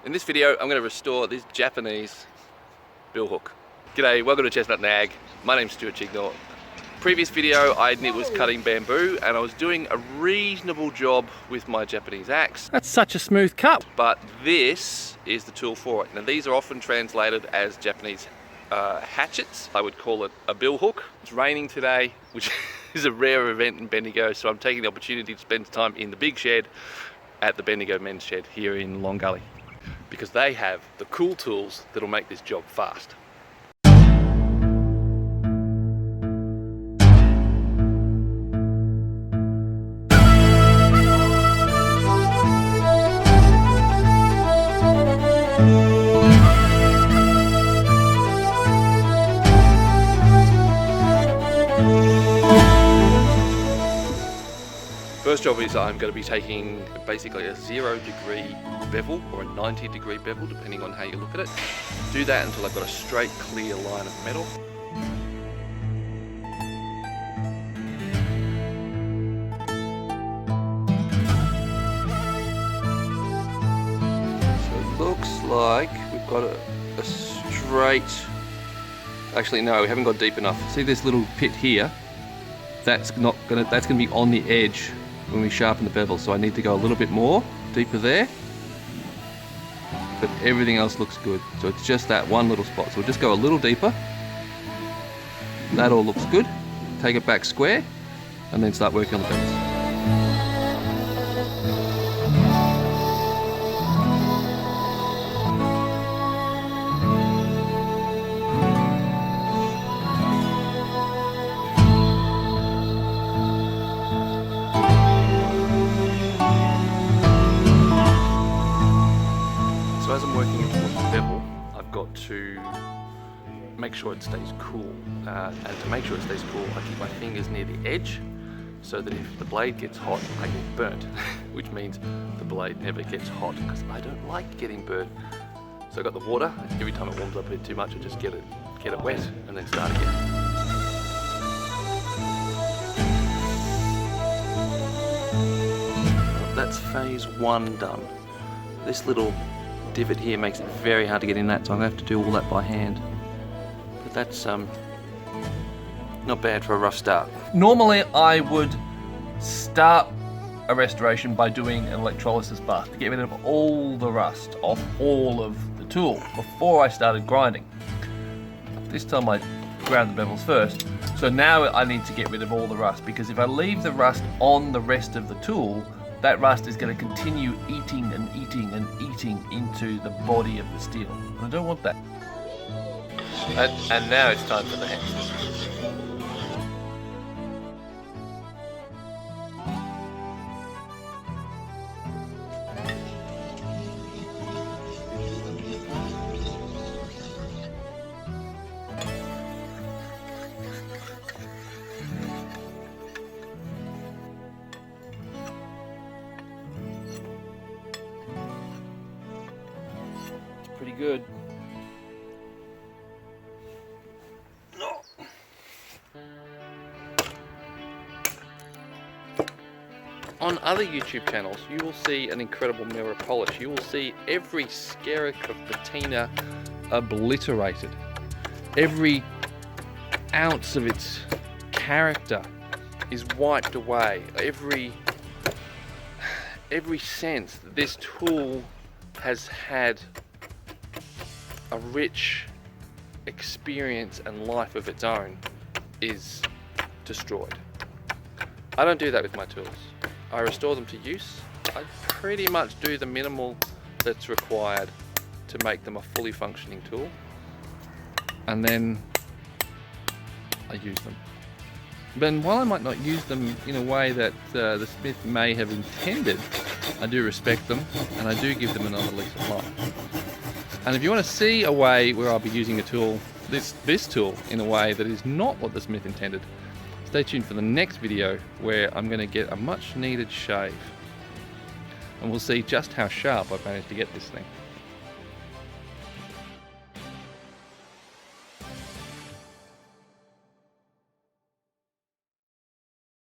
In this video, I'm going to restore this Japanese bill hook. G'day, welcome to Chestnut and Ag. My name's Stuart Chignor. Previous video, I was cutting bamboo and I was doing a reasonable job with my Japanese axe. That's such a smooth cut. But this is the tool for it. Now these are often translated as Japanese hatchets. I would call it a bill hook. It's raining today, which is a rare event in Bendigo, so I'm taking the opportunity to spend time in the big shed at the Bendigo men's shed here in Long Gully, because they have the cool tools that'll make this job fast. First job is I'm going to be taking basically a 0-degree bevel or a 90-degree bevel, depending on how you look at it. Do that until I've got a straight, clear line of metal. So it looks like we've got a straight... Actually, no, we haven't got deep enough. See this little pit here? That's gonna be on the edge when we sharpen the bevel, so I need to go a little bit more deeper there, but everything else looks good. So it's just that one little spot, so we'll just go a little deeper. That all looks good. Take it back square and then start working on the bevels. As I'm working towards the bevel, I've got to make sure it stays cool. And to make sure it stays cool, I keep my fingers near the edge so that if the blade gets hot, I get burnt, which means the blade never gets hot because I don't like getting burnt. So I've got the water. Every time it warms up a bit too much, I just get it wet and then start again. That's phase one done. This little divot here makes it very hard to get in that, so I'm going to have to do all that by hand. But that's not bad for a rough start. Normally I would start a restoration by doing an electrolysis bath to get rid of all the rust off all of the tool before I started grinding. This time I ground the bevels first, so now I need to get rid of all the rust, because if I leave the rust on the rest of the tool, that rust is going to continue eating and eating and eating into the body of the steel. And I don't want that. And now it's time for the hatchet. Pretty good. On other YouTube channels, you will see an incredible mirror polish. You will see every skerrick of patina obliterated. Every ounce of its character is wiped away. Every sense that this tool has had a rich experience and life of its own is destroyed. I don't do that with my tools. I restore them to use. I pretty much do the minimal that's required to make them a fully functioning tool, and then I use them. But while I might not use them in a way that the smith may have intended, I do respect them and I do give them another lease of life. And if you want to see a way where I'll be using a tool, this tool, in a way that is not what the smith intended, stay tuned for the next video where I'm going to get a much needed shave. And we'll see just how sharp I've managed to get this thing.